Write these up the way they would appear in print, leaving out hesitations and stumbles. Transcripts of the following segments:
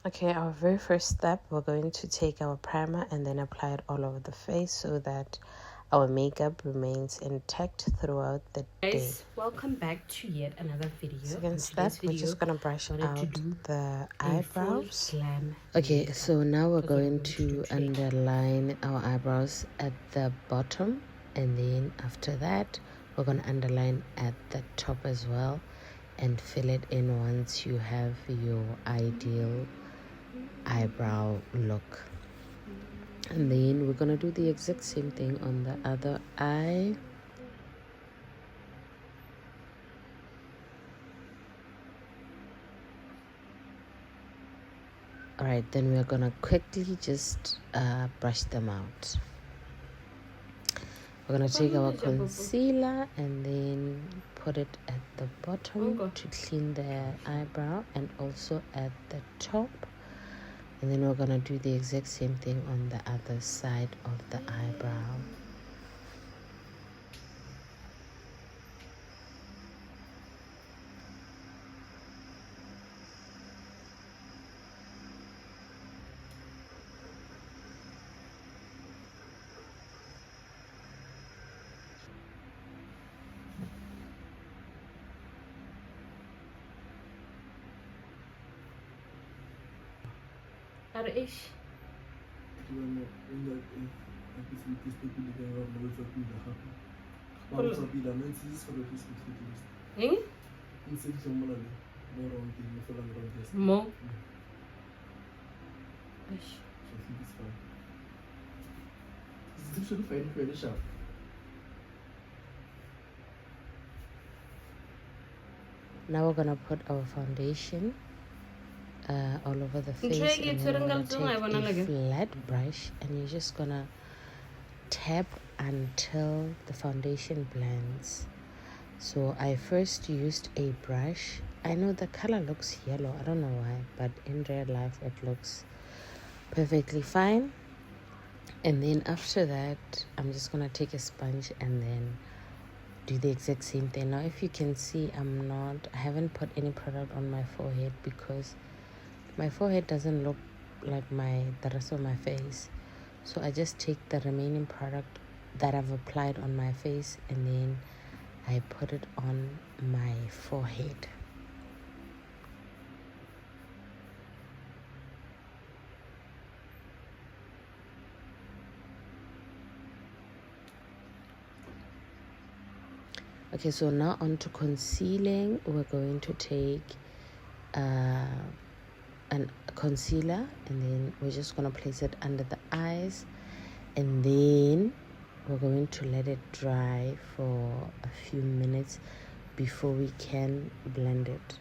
Okay, our very first step, we're going to take our primer and then apply it all over the face so that our makeup remains intact throughout the day. Guys, welcome back to yet another video. Second step, we're just gonna brush out the eyebrows. Okay, so now we're going to underline our eyebrows at the bottom, and then after that we're gonna underline at the top as well and fill it in once you have your ideal eyebrow look. And then we're gonna do the exact same thing on the other eye. Alright, then we're gonna quickly just brush them out. We're gonna take our concealer and then put it at the bottom to clean the eyebrow and also at the top. And then we're gonna do the exact same thing on the other side of the eyebrow. Mo. Now we're gonna put our foundation all over the face, and then we're gonna take a flat brush and you're just gonna tap until the foundation blends. So I first used a brush. I know the color looks yellow, I don't know why, but in real life it looks perfectly fine. And then after that I'm just gonna take a sponge and then do the exact same thing. Now if you can see, I haven't put any product on my forehead because my forehead doesn't look like the rest of my face. So I just take the remaining product that I've applied on my face and then I put it on my forehead. Okay, so now on to concealing. We're going to take a concealer and then we're just going to place it under the eyes, and then we're going to let it dry for a few minutes before we can blend it.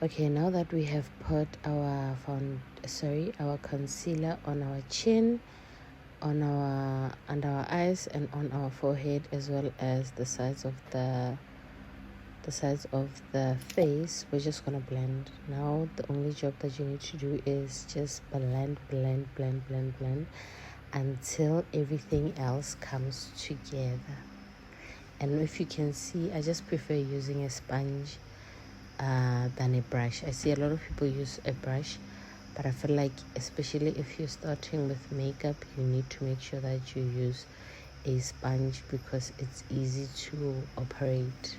Okay, now that we have put our concealer on our chin, under our eyes, and on our forehead, as well as the sides of the face, we're just gonna blend. Now the only job that you need to do is just blend until everything else comes together. And if you can see, I just prefer using a sponge than a brush. I see a lot of people use a brush, but I feel like, especially if you're starting with makeup, you need to make sure that you use a sponge because it's easy to operate.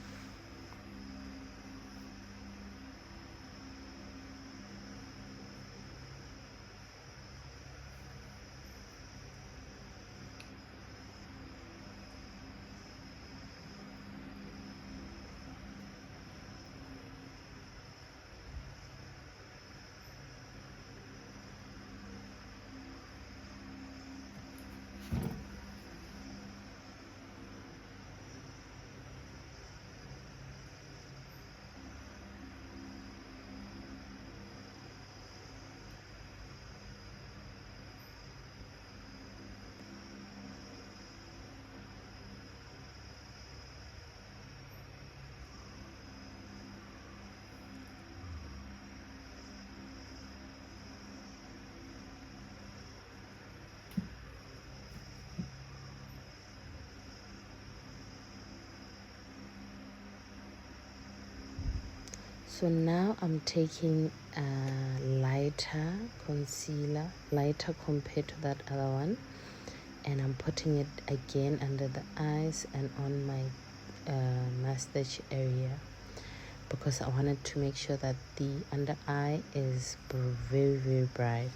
So now I'm taking a lighter concealer, lighter compared to that other one, and I'm putting it again under the eyes and on my mustache area, because I wanted to make sure that the under eye is very, very bright.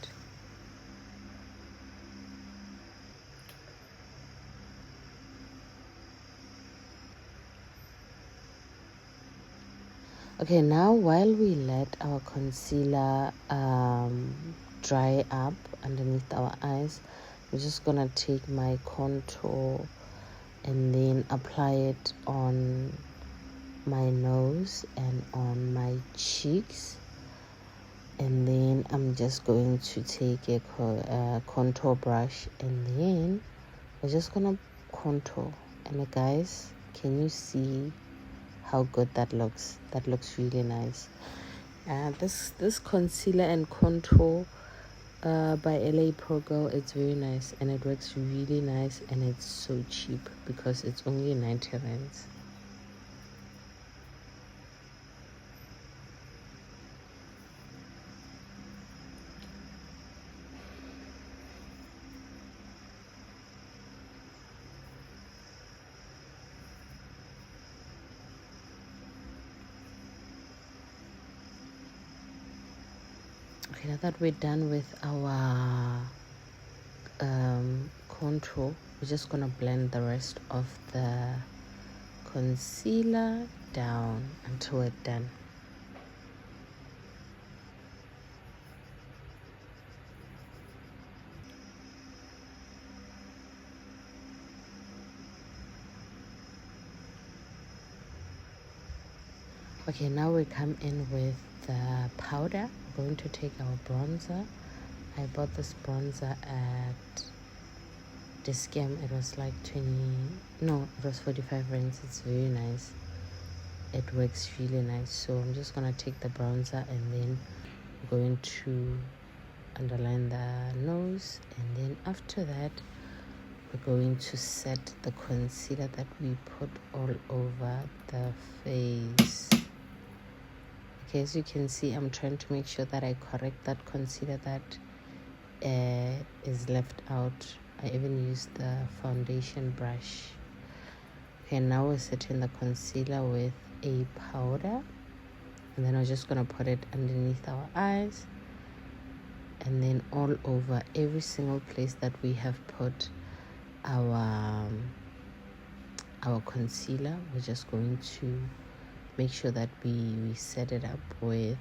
Okay, now while we let our concealer dry up underneath our eyes, I'm just gonna take my contour and then apply it on my nose and on my cheeks, and then I'm just going to take a contour brush, and then we're just gonna contour. And guys, can you see how good that looks? That looks really nice. This concealer and contour by LA Pro Girl, it's very nice and it works really nice, and it's so cheap because it's only 90 rands. Okay, now that we're done with our contour, we're just gonna blend the rest of the concealer down until we're done. Okay, now we come in with the powder. We're going to take our bronzer. I bought this bronzer at Discam. It was like it was 45 rands. It's very nice. It works really nice. So I'm just gonna take the bronzer and then I'm going to underline the nose, and then after that we're going to set the concealer that we put all over the face. Okay, as you can see, I'm trying to make sure that I correct that concealer that is left out. I even used the foundation brush. Okay, now we're setting the concealer with a powder, and then I'm just gonna put it underneath our eyes, and then all over every single place that we have put our concealer. We're just going to make sure that we set it up with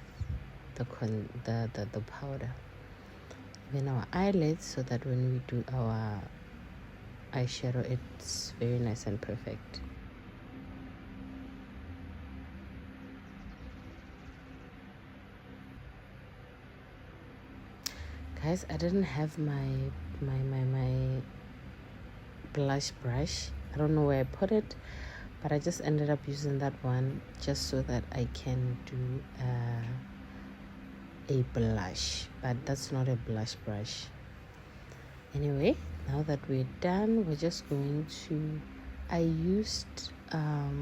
the powder. Then our eyelids, so that when we do our eyeshadow, it's very nice and perfect. Guys, I didn't have my blush brush. I don't know where I put it, but I just ended up using that one just so that I can do a blush, but that's not a blush brush. Anyway, now that we're done, we're just going to, I used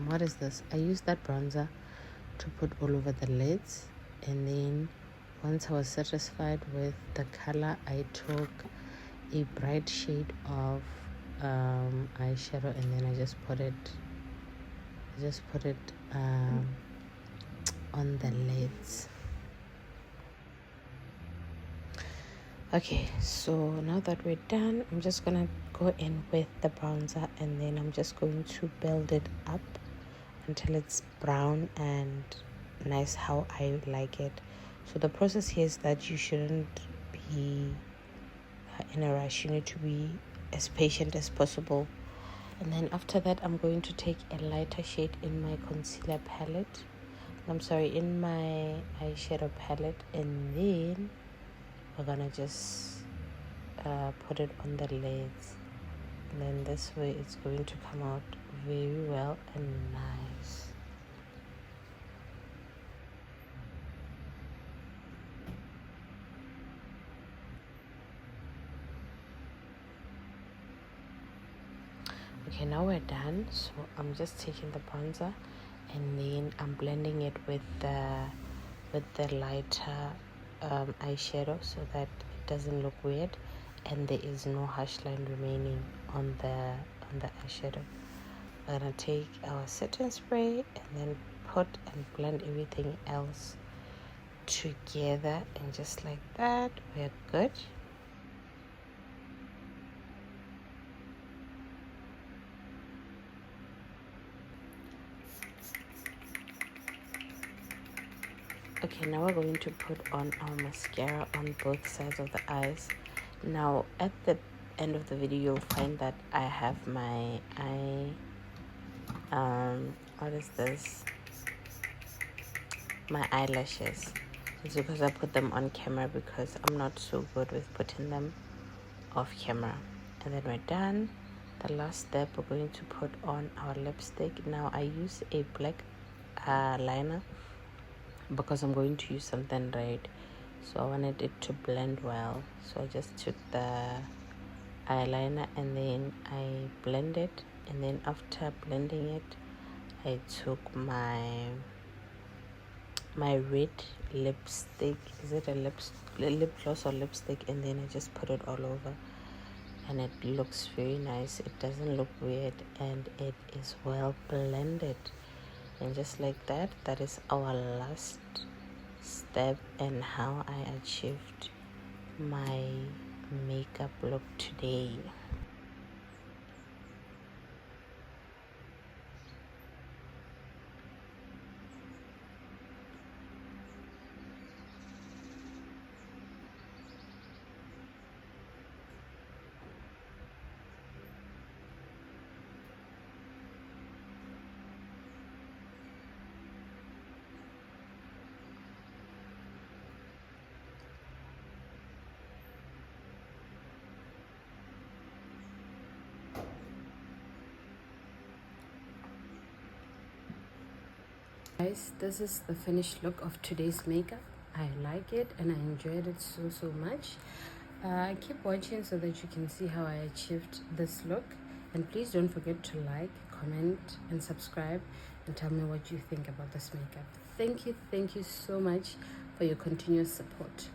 what is this? I used that bronzer to put all over the lids, and then once I was satisfied with the color, I took a bright shade of eyeshadow, and then I just put it on the lids. Okay, so now that we're done, I'm just gonna go in with the bronzer, and then I'm just going to build it up until it's brown and nice how I like it. So the process here is that you shouldn't be in a rush. You need to be as patient as possible. And then after that, I'm going to take a lighter shade in my concealer palette. In my eyeshadow palette, and then we're gonna just put it on the lids, and then this way it's going to come out very well and nice. Okay, now we're done. So I'm just taking the bronzer, and then I'm blending it with the with the lighter eyeshadow so that it doesn't look weird and there is no harsh line remaining on the eyeshadow. We're gonna take our setting spray and then put and blend everything else together, and just like that we're good. Okay, now we're going to put on our mascara on both sides of the eyes. Now at the end of the video you'll find that I have my eye what is this, my eyelashes. It's because I put them on camera because I'm not so good with putting them off camera. And then we're done. The last step, we're going to put on our lipstick. Now I use a black liner because I'm going to use something red, so I wanted it to blend well. So I just took the eyeliner and then I blended, and then after blending it I took my red lipstick, is it a lip gloss or lipstick, and then I just put it all over, and it looks very nice. It doesn't look weird and it is well blended. And just like that, that is our last step and how I achieved my makeup look today. Guys, this is the finished look of today's makeup. I like it and I enjoyed it so much. Keep watching so that you can see how I achieved this look, and please don't forget to like, comment and subscribe and tell me what you think about this makeup. Thank you so much for your continuous support.